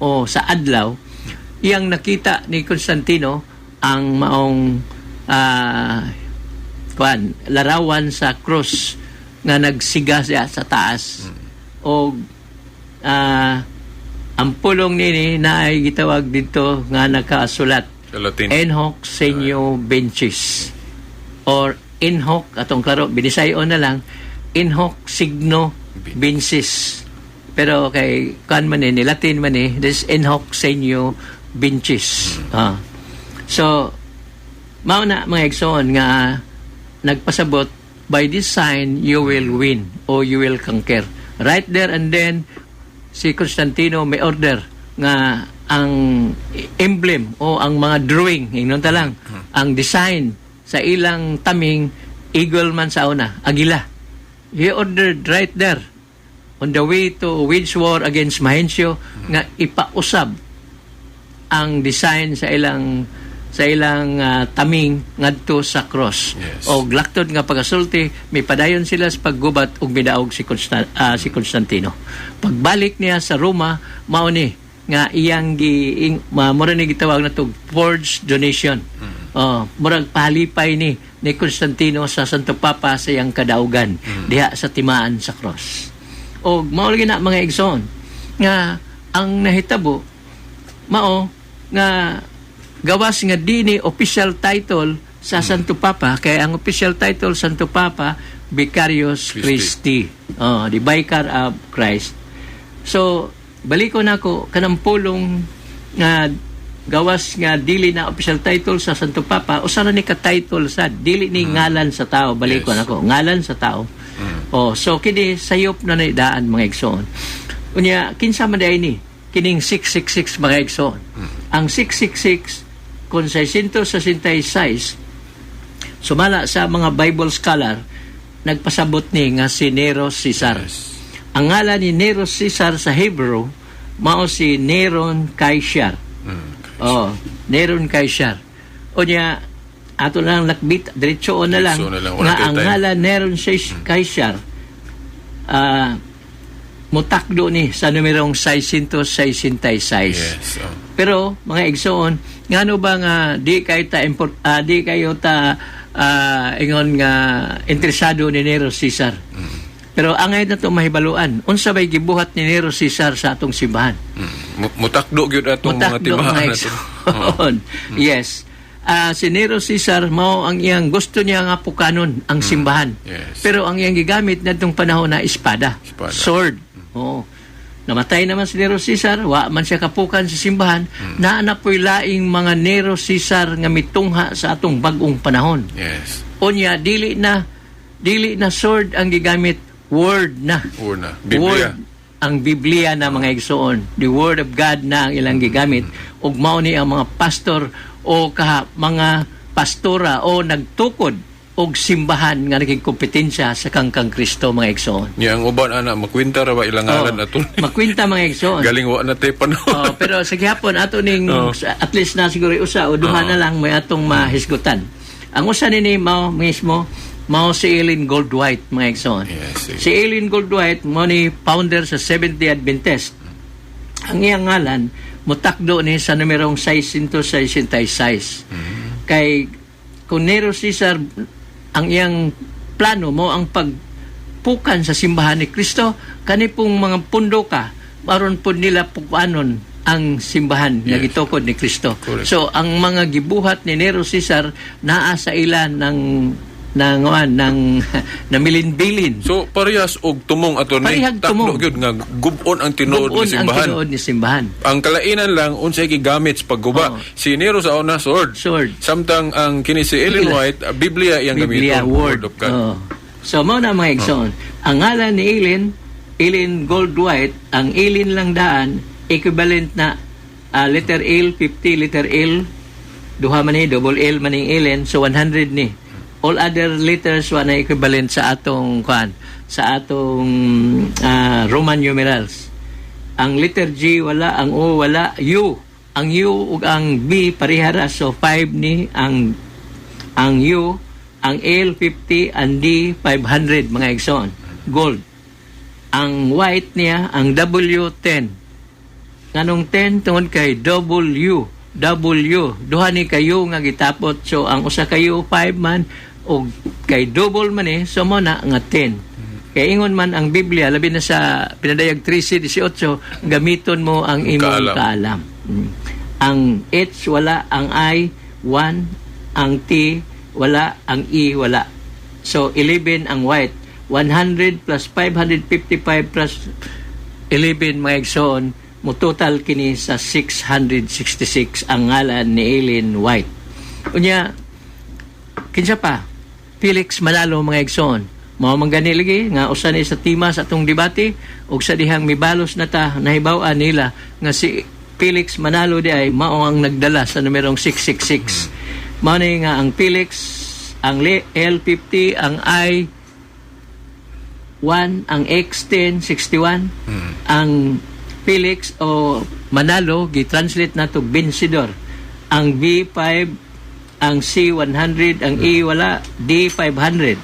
o sa adlaw iyang nakita ni Constantino ang maong larawan sa cross nga nagsiga siya sa taas o ang pulong nini na ay gitawag dito nga nakasulat En hoc signo vincis or in hoc atong klaro binisayon na lang in hoc signo vincis pero kay kan man ni Latin man this in hoc signo vincis. So, mao na mga igsoon nga nagpasabot, by this sign, you will win o you will conquer. Right there and then, si Constantino may order nga ang emblem o ang mga drawing, ingnon ta lang, ang design sa ilang taming, eagle man sa una, agila. He ordered right there, on the way to wage war against Mahencio, nga ipausab ang design sa ilang taming ngadto sa cross. Yes. O glaktod nga pagasulti may padayon sila sa paggubat ug midaog si Constantino. Pagbalik niya sa Roma mao ni nga iyang mura ni gitawag na to forged donation. Murag palipay ni Constantino sa Santo Papa sa iyang kadaugan diha sa timaan sa cross. O mao lagi na mga igsoon nga ang nahitabo mao nga gawas nga dini official title sa Santo Papa kay ang official title Santo Papa Vicarious Christi. The Vicar of Christ. So baliko nako kanang pulong nga gawas nga dili na official title sa Santo Papa usa ra ni ka title sa dili ni ngalan sa tao baliko nako ngalan sa tao. So kini sayop na daan mga igsoon. Unya kinsa man ni kining 666 mga igsoon. Ang 666 kung 666 sumala sa mga Bible scholar nagpasabot ni nga si Nero Caesar. Yes. Ang ngalan ni Nero Caesar sa Hebrew mao si Neron Caesar. Neron Caesar. O niya ato lang lakbit diretsoon na lang nga ang ngalan Neron Caesar mutakdo ni sa numerong 666. Yes. Pero mga igsoon, ngano ba nga di kayo ta ingon nga interesado ni Nero Caesar. Pero angay na to mahibaluan. Unsa bay gibuhat ni Nero Caesar sa atong simbahan? Mutakdo gyud atong mga tibahan nato. Yes. Si Nero Caesar mao ang iyang gusto niya nga pukanon ang simbahan. Yes. Pero ang iyang gigamit nadtong panahon na espada. Sword. Namatay naman si Nero Caesar, wa man siya kapukan sa simbahan, naanapoy laing mga Nero Caesar nga mitungha sa atong bag-ong panahon. Yes. Unya dili na sword ang gigamit, word na. Biblia. Word, ang Biblia na mga igsoon. The Word of God na ang ilang gigamit. Ug mao ni ang mga pastor o mga pastora o nagtukod og simbahan nga naging kompetensya sa kangkang Kristo mga igsoon. Yang uban ana makwinta ra ba ilang ngalan ato? Makwinta mga igsoon. Galing wa na tay panahon. Pero sa gihapon ato ning at least na siguro usa o duha na lang may atong mahisgutan. Ang usa nini mao mismo mao si Ellen Goldwhite, mga igsoon. Yes, Si Ellen Goldwhite mo ni founder sa Seventh-day Adventist. Ang iyang ngalan mutakdo ni sa numerong 666. Kay kung Nero Caesar ang iyang plano mo ang pagpukan sa simbahan ni Kristo, kani pong mga pundo ka maron po nila pukanon ang simbahan nga Yes. gitukod ni Kristo. Correct. So ang mga gibuhat ni Nero Caesar naa sa ilan ng namilin-bilin. So parehas og tumong attorney. Parehag tumong. Takno gyud nga gubon ang tinuod Gubon ni ang simbahan. tinuod ni simbahan. Ang kalainan lang unsay gigamit sa pagguba. Oo. Si Nero sa una sword. Sword. Samtang ang kini si Ellen Biblia. White, Biblia iyang Biblia, gamiton, word. of God. Oh. So, mo na mga igsoon. Ang ngalan ni Ellen Goldwhite, ang Ellen lang daan, equivalent na letter L, 50, letter L, duha man ni, double L man ni Ellen, so 100 ni. All other letters wa na equivalent sa atong Roman numerals. Ang letter G wala, ang O wala, U. Ang U ug ang B parihara, so 5 ni ang U, ang L 50, ang D 500 mga igsoon. Gold. Ang white niya, ang W 10. Nganong 10 tungod kay W. Duha ni kayo nga gitapot, so ang usa kayo 5 man o kay double man so mo na nga 10. Kaya ingon man ang Biblia, labi na sa pinadayag 13:18, gamiton mo ang imong kaalam. Ang H wala, ang I 1, ang T wala, ang E wala. So 11 ang white. 100 plus 555 plus 11 mga igsoon, mo total kini sa 666 ang ngalan ni Ellen White. Unya kinsa pa? Felix Manalo mga igsoon. Mao man gani lagi nga usa ni sa tema sa atong debate ug sa dihang mibalos na ta nahibaw-an nila nga si Felix Manalo di ay mao ang nagdala sa numerong 666. Mao ni nga ang Felix, ang L50, ang I 1, ang X10 61, ang Felix o Manalo gi-translate nato Vencedor, ang B5, ang C100, ang E wala, D 500.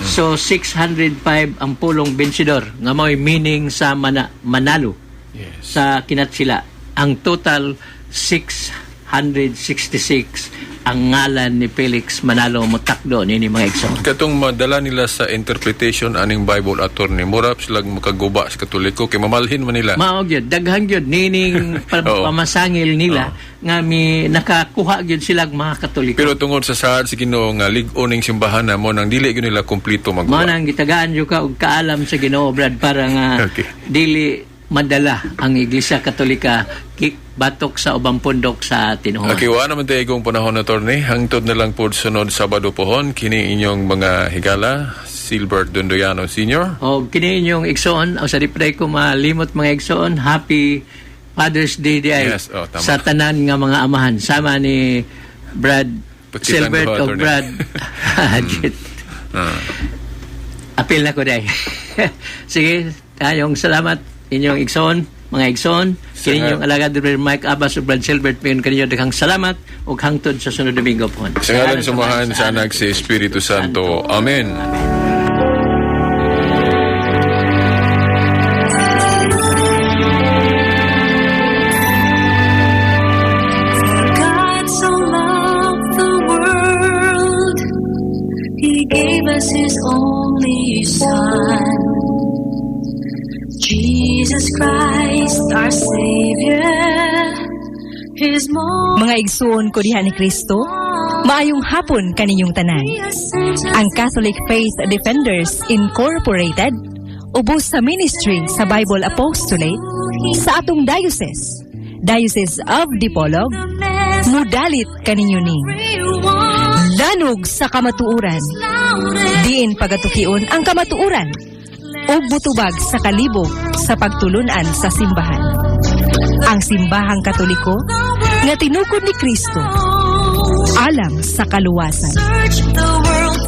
So 605 ang pulong Vencedor nga mao'y meaning sa Manalo. Yes. Sa kinatsila ang total 666 ang ngalan ni Felix Manalo mutakdo nini mga igsoon. Katong madala nila sa interpretation aning Bible attorney, murap silang makaguba sa Katoliko kay mamalhin man nila. Mao gyud daghan gyud nining Oo. pamasangil nila nga mi nakakuha gyud sila mga Katoliko. Pero tungod sa saad si Ginoo nga lig-o ning simbahan na mo nang dili gyud nila kumpleto Mao magguba. nang gitagaan jud ka og kaalam sa Ginoo Brad para nga Okay. dili madala ang Iglesia Katolika batok sa ubang pundok sa tinuod. Okay, wa naman tayo kung panahon attorney. Hangtod na lang po sunod Sabado pohon kini inyong mga higala Silbert Dondoyano Sr. O kini inyong igsoon, o sa dipray ko malimot mga igsoon, Happy Father's Day di ay Yes, tama. sa tanan nga mga amahan. Sama ni Brad Pagkitan Silbert ko, o attorney. Brad Hadjit. Apil na ko day. Sige, tayong salamat inyong igsoon, mga igsoon. Kini inyong alagad Mike Abbas o Brad Silbert, mayon kaninyo daghang salamat ug hangtod sa sunod Domingo po. Sa ngalan sumahan sa anak si Espiritu Santo. Amen. God so loved the world, He gave us His only Son, Jesus Christ, our Savior. His most Mga igsoon ko diha ni Kristo, maayong hapon kaninyong tanan. Ang Catholic Faith Defenders Incorporated, ubos sa ministry sa Bible Apostolate sa atong Diocese of Dipolog, mudalit kaninyo ning danog sa kamatuuran, diin pagatukion ang kamatuuran, ug butubag sa kalibog sa pagtulunan sa simbahan. Ang simbahang Katoliko nga tinukod ni Kristo alam sa kaluwasan. search the world